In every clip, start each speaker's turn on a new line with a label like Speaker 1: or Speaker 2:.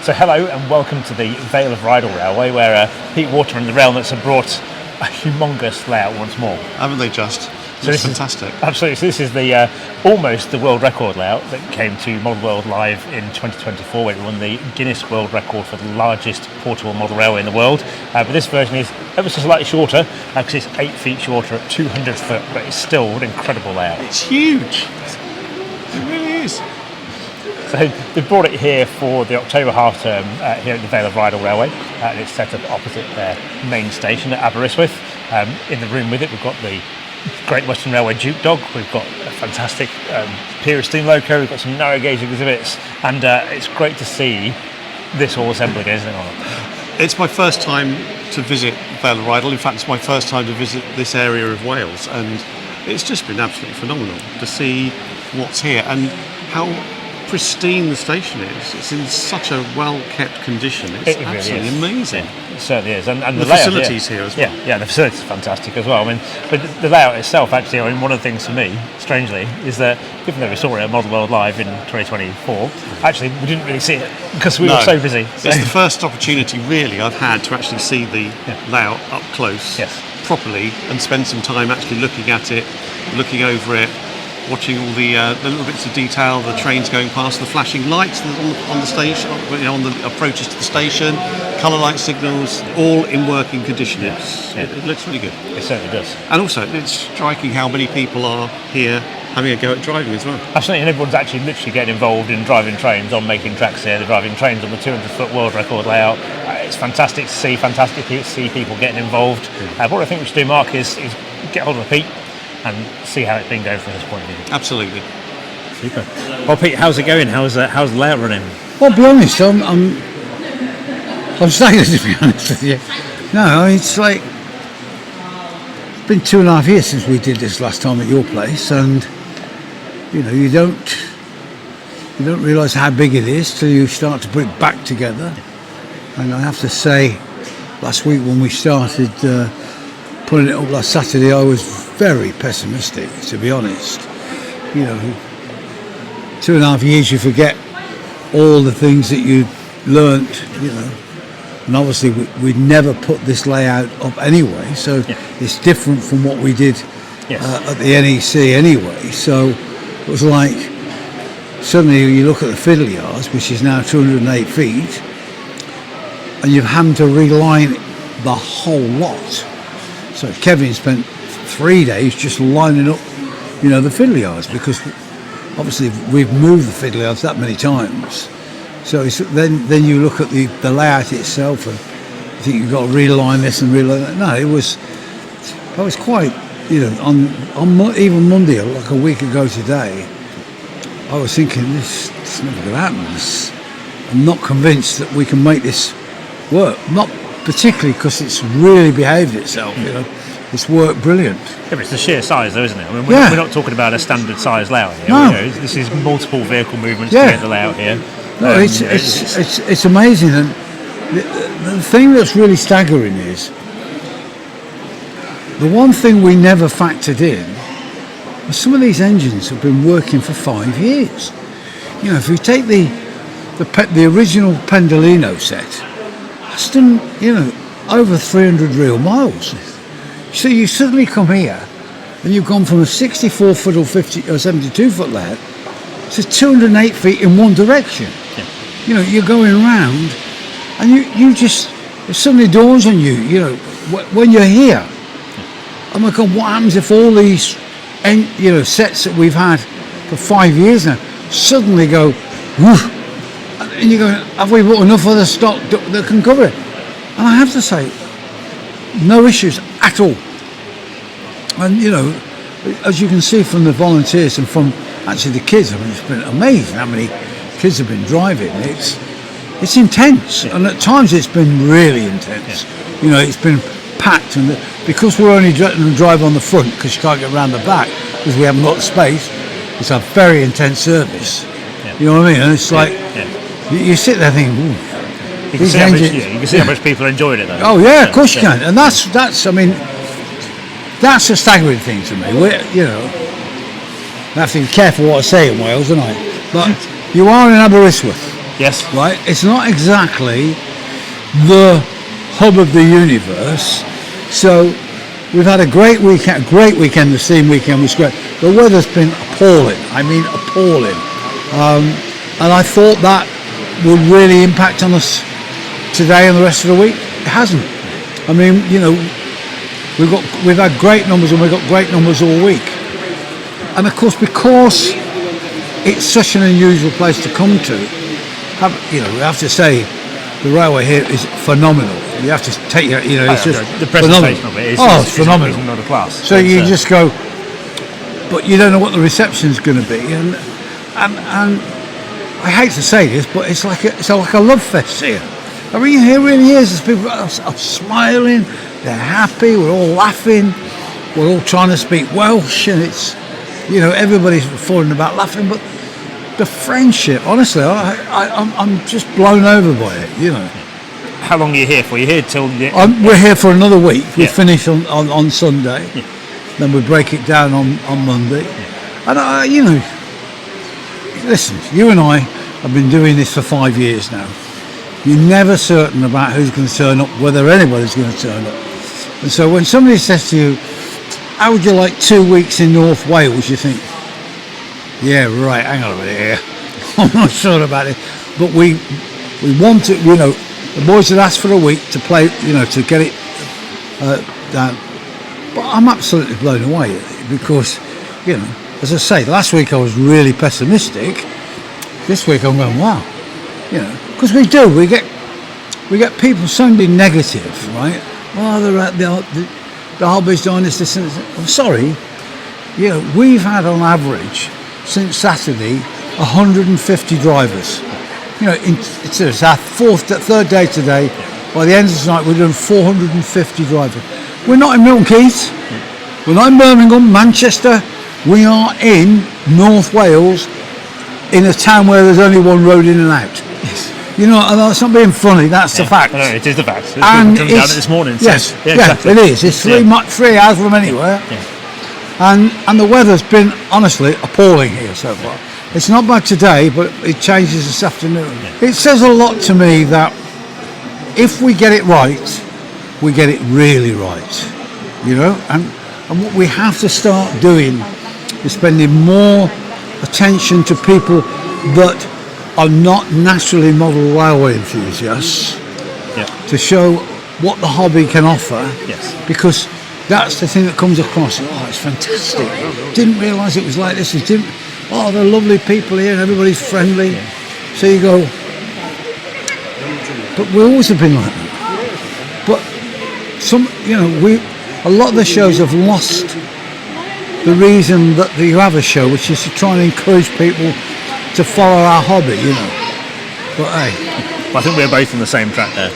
Speaker 1: So hello and welcome to the Vale of Rheidol Railway, where Pete Waterman and the Railnuts have brought a humongous layout once more.
Speaker 2: Haven't they just?
Speaker 1: So
Speaker 2: it's fantastic.
Speaker 1: Absolutely. So this is the almost the world record layout that came to Model World Live in 2024, where it won the Guinness World Record for the largest portable model railway in the world. But this version is ever so slightly shorter, because it's 8 feet shorter at 200 foot, but it's still an incredible layout.
Speaker 2: It's huge. It really is.
Speaker 1: So they brought it here for the October half term here at the Vale of Rheidol Railway, and it's set up opposite their main station at Aberystwyth. In the room with it, we've got the Great Western Railway Duke Dog, we've got a fantastic period steam loco, we've got some narrow gauge exhibits, and it's great to see this all assembled again, isn't it?
Speaker 2: It's my first time to visit Vale of Rheidol. In fact, it's my first time to visit this area of Wales, and it's just been absolutely phenomenal to see what's here and how pristine the station is. It's in such a well-kept condition. It's absolutely amazing.
Speaker 1: Yeah, it certainly is. And
Speaker 2: the
Speaker 1: layout,
Speaker 2: facilities here as well.
Speaker 1: Yeah, the facilities are fantastic as well. I mean, but the layout itself, actually, I mean, one of the things for me, strangely, is that given that we saw it at Model World Live in 2024, actually we didn't really see it because we were so busy. So.
Speaker 2: It's the first opportunity really I've had to actually see the layout up close properly and spend some time actually looking at it, looking over it, watching all the little bits of detail, the trains going past, the flashing lights on the station, on the approaches to the station, colour light signals, all in working condition. It looks really good.
Speaker 1: It certainly does.
Speaker 2: And also, it's striking how many people are here having a go at driving as well.
Speaker 1: Absolutely, and everyone's actually literally getting involved in driving trains on making tracks here. They're driving trains on the 200-foot world record layout. It's fantastic to see, fantastic to see people getting involved. What I think we should do, Mark, is get hold of Pete and see how it's been going from his point of view.
Speaker 2: Absolutely.
Speaker 1: Super. Well, Pete, how's it going? How's the layout running?
Speaker 3: Well, to be honest, I'm staggered, to be honest with you. No, it's like it's been 2.5 years since we did this last time at your place, and you don't realise how big it is till you start to put it back together. And I have to say, last week when we started putting it up last Saturday, I was very pessimistic, to be honest. 2.5 years, you forget all the things that you learnt, and obviously we'd never put this layout up anyway, so it's different from what we did at the NEC anyway. So it was like, suddenly you look at the fiddle yards, which is now 208 feet, and you've had to reline the whole lot. So Kevin spent 3 days just lining up, the fiddle yards, because obviously we've moved the fiddle yards that many times. So then you look at the layout itself, and you think you've got to realign this and realign that. No, I was quite, on even Monday, like a week ago today, I was thinking this is never going to happen. I'm not convinced that we can make this work. Not particularly because it's really behaved itself, It's worked brilliant.
Speaker 1: Yeah, but it's the sheer size, though, isn't it? I mean, we're not talking about a standard size layout here.
Speaker 3: No.
Speaker 1: This is multiple vehicle movements to get the layout here.
Speaker 3: No, it's amazing, and the thing that's really staggering is the one thing we never factored in was some of these engines have been working for 5 years. If you take the original Pendolino set, it's done over 300 real miles. So you suddenly come here and you've gone from a 64 foot or 50 or 72 foot layout to 208 feet in one direction. You're going around, and you just, it suddenly dawns on you, when you're here, oh my God, what happens if all these sets that we've had for 5 years now suddenly go woof, and you go, have we bought enough other stock that can cover it? And I have to say, no issues at all. And as you can see from the volunteers and from actually the kids, I mean, it's been amazing how many kids have been driving. It's intense, and at times it's been really intense. It's been packed, and because we're only drive on the front because you can't get around the back because we haven't got the space. It's a very intense service. You know what I mean? And it's like you sit there thinking, ooh.
Speaker 1: You can see how much people are enjoying it, though.
Speaker 3: Oh yeah, of course you can, and that's I mean, that's a staggering thing to me. I have to be careful what I say in Wales, don't I? But you are in Aberystwyth.
Speaker 1: Yes.
Speaker 3: Right? It's not exactly the hub of the universe. So we've had a great weekend, the steam weekend was great. The weather's been appalling. I mean, appalling. And I thought that would really impact on us today and the rest of the week. It hasn't. I mean, you know, we've had great numbers and we've got great numbers all week. And of course, because it's such an unusual place to come to, we have to say the railway here is phenomenal. You have to take it, you know, it's just
Speaker 1: the presentation
Speaker 3: phenomenal.
Speaker 1: of it is
Speaker 3: it's phenomenal.
Speaker 1: Another class.
Speaker 3: So you just go, but you don't know what the reception's going to be, and I hate to say this, but it's like a love fest here. I mean, it really is. There's people are smiling, they're happy, we're all laughing, we're all trying to speak Welsh, and it's, you know, everybody's falling about laughing, but the friendship, honestly, I'm just blown over by it, you know.
Speaker 1: How long are you here for? You're here till...
Speaker 3: We're here for another week. We finish on Sunday, then we break it down on Monday. And, you know, listen, you and I have been doing this for 5 years now. You're never certain about who's going to turn up, whether anybody's going to turn up. And so when somebody says to you, how would you like 2 weeks in North Wales, you think, yeah, right, hang on a minute here. I'm not sure about it. But we want to, you know, the boys had asked for a week to play, you know, to get it down. But I'm absolutely blown away because, you know, as I say, last week I was really pessimistic. This week I'm going, wow, you know, because we get people sounding negative, right? Oh, the hobby's doing this and this. I'm sorry, you know, we've had on average since Saturday 150 drivers. You know, it's our third day today. By the end of tonight, we're doing 450 drivers. We're not in Milton Keynes. We're not in Birmingham, Manchester. We are in North Wales, in a town where there's only one road in and out.
Speaker 1: Yes.
Speaker 3: You know, and that's not being funny. That's the fact.
Speaker 1: No, it is the fact. It's
Speaker 3: and
Speaker 1: coming down this morning.
Speaker 3: Yes,
Speaker 1: so, exactly.
Speaker 3: it is. It's 3 hours from anywhere.
Speaker 1: Yeah.
Speaker 3: And the weather's been honestly appalling here so far. It's not bad today, but it changes this afternoon. Yeah. It says a lot to me that if we get it right, we get it really right. You know, and what we have to start doing is spending more attention to people that are not naturally model railway enthusiasts, to show what the hobby can offer.
Speaker 1: Yes.
Speaker 3: Because that's the thing that comes across. Oh, it's fantastic. Didn't realise it was like this. Oh, they're lovely people here and everybody's friendly. Yeah. So you go, but we always have been like that. But a lot of the shows have lost the reason that you have a show, which is to try and encourage people to follow our hobby, you know. But hey.
Speaker 1: Well, I think we're both on the same track there.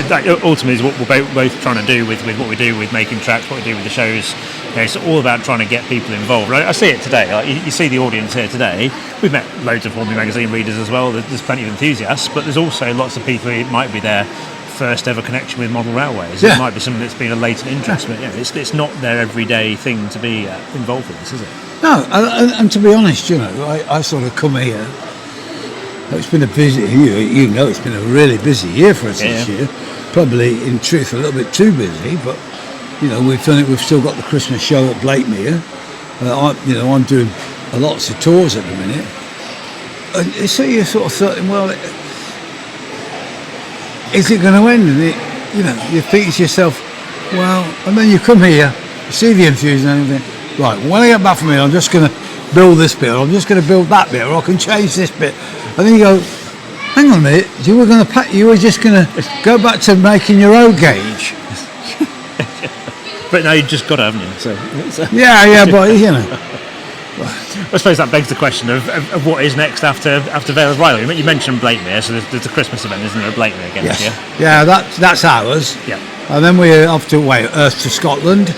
Speaker 1: That ultimately is what we're both trying to do with what we do with making tracks, what we do with the shows. You know, it's all about trying to get people involved. I see it today. Like you see the audience here today. We've met loads of Hornby magazine readers as well. There's plenty of enthusiasts, but there's also lots of people who might be their first ever connection with model railways. It might be something that's been a latent interest, but it's not their everyday thing to be involved with this, is it?
Speaker 3: No, and to be honest, you know, I sort of come here. It's been a busy year. You know, it's been a really busy year for us this year. Probably, in truth, a little bit too busy. But you know, we've done it. We've still got the Christmas show at Blakemere. I'm doing lots of tours at the minute. And so you're sort of thinking, well, is it going to end? And you think to yourself, well, and then you come here, you see the enthusiasm, and you think, right, when I get back from here, I'm just going to build this bit, or I'm just going to build that bit, or I can change this bit. And then you go, hang on a minute, you were just going to go back to making your own gauge.
Speaker 1: But now you've just got to, haven't you? So.
Speaker 3: Yeah, but you know.
Speaker 1: I suppose that begs the question of what is next after Vale of Rheidol. You mentioned Blakemere, so there's a Christmas event, isn't there, at Blakemere again this year?
Speaker 3: Yeah, that's ours.
Speaker 1: Yeah.
Speaker 3: And then we're off to Earth to Scotland,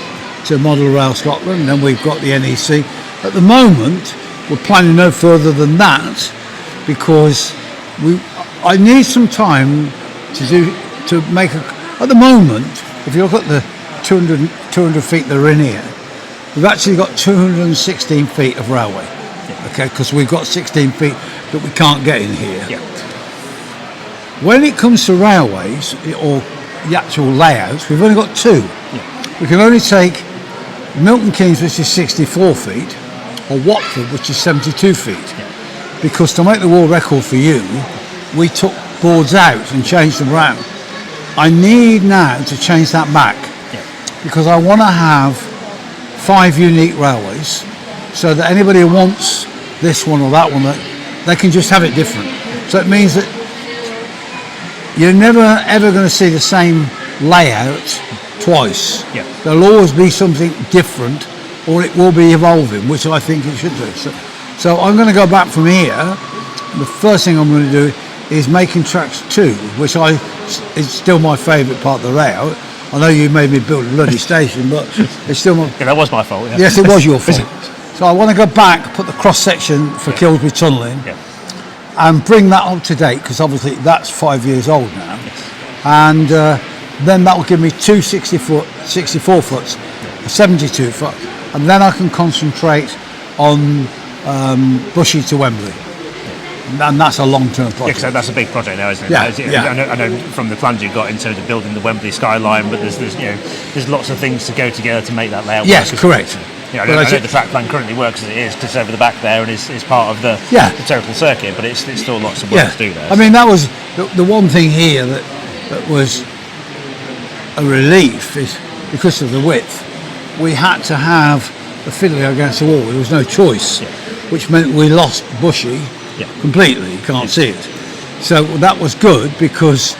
Speaker 3: to Model Rail Scotland, and then we've got the NEC. At the moment, we're planning no further than that, because I need some time to make at the moment, if you look at the 200 feet that are in here, we've actually got 216 feet of railway, okay, because we've got 16 feet that we can't get in here.
Speaker 1: Yeah.
Speaker 3: When it comes to railways or the actual layouts, we've only got two. We can only take Milton Keynes, which is 64 feet, or Watford, which is 72 feet. Because to make the world record for you, we took boards out and changed them around. I need now to change that back because I want to have 5 unique railways so that anybody who wants this one or that one, they can just have it different. So it means that you're never ever going to see the same layout twice. There'll always be something different, or it will be evolving, which I think it should do. So I'm going to go back from here. The first thing I'm going to do is making tracks 2, which is still my favourite part of the layout. I know you made me build a bloody station, but it's still my...
Speaker 1: that was my fault.
Speaker 3: Yes, it was your fault. So I want to go back, put the cross section for Kilsby tunnelling, and bring that up to date, because obviously that's 5 years old now. And then that will give me 2 64 foots, a 72 foot, and then I can concentrate on Bushy to Wembley. And that's a long-term project.
Speaker 1: Yeah, that's a big project now, isn't it?
Speaker 3: Yeah.
Speaker 1: I know from the plans you've got in terms of building the Wembley skyline, but there's lots of things to go together to make that layout
Speaker 3: yes,
Speaker 1: work.
Speaker 3: Correct.
Speaker 1: I know the track plan currently works as it is, just over the back there, and is part of the total circuit, but it's still lots of work to do there.
Speaker 3: I mean, that was the one thing here that was a relief, is because of the width, we had to have the fiddler against the wall. There was no choice, which meant we lost Bushy completely. You can't see it. So that was good because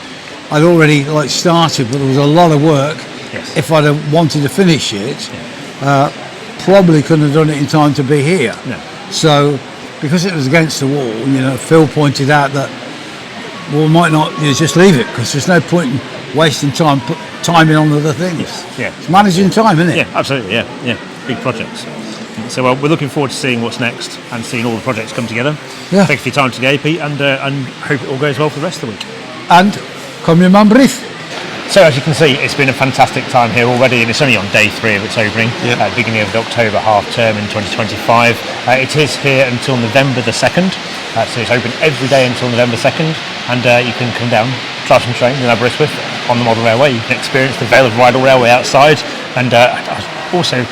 Speaker 3: I'd already started, but there was a lot of work. If I'd have wanted to finish it, probably couldn't have done it in time to be here. So because it was against the wall, Phil pointed out that we might not just leave it, because there's no point in wasting time timing on other things. It's managing time, isn't it?
Speaker 1: Yeah, absolutely. Yeah, big projects. So we're looking forward to seeing what's next and seeing all the projects come together. Thank you for your time today, Pete, and hope it all goes well for the rest of the week.
Speaker 3: And come your man brief.
Speaker 1: So as you can see, it's been a fantastic time here already, and it's only on day 3 of its opening, at the beginning of the October half term in 2025. It is here until November the 2nd, so it's open every day until November 2nd, and you can come down, try some trains in Aberystwyth on the model railway. You can experience the Vale of Rheidol Railway outside, and also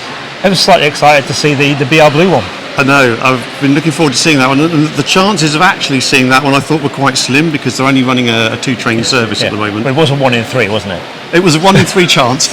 Speaker 1: I was slightly excited to see the BR Blue one.
Speaker 2: I know, I've been looking forward to seeing that one, and the chances of actually seeing that one I thought were quite slim, because they're only running a 2-train service at the moment.
Speaker 1: But it was a 1 in 3, wasn't it?
Speaker 2: It was a 1 in 3 chance,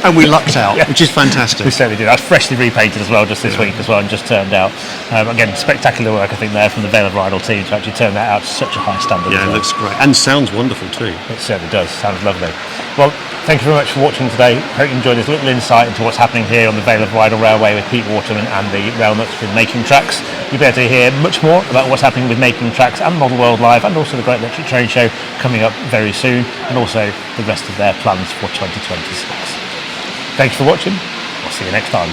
Speaker 2: and we lucked out, which is fantastic.
Speaker 1: We certainly did. That's freshly repainted as well, just this week as well, and just turned out. Again, spectacular work, I think, there from the Vale of Rheidol team to actually turn that out to such a high standard.
Speaker 2: Yeah, it looks great, and sounds wonderful too.
Speaker 1: It certainly does. Sounds lovely. Well, thank you very much for watching today. Hope you enjoyed this little insight into what's happening here on the Vale of Rheidol Railway with Pete Waterman and the Railnuts with Making Tracks. You'll be able to hear much more about what's happening with Making Tracks and Model World Live, and also the Great Electric Train Show coming up very soon, and also the rest of their plans for 2026. Thanks for watching. I'll see you next time.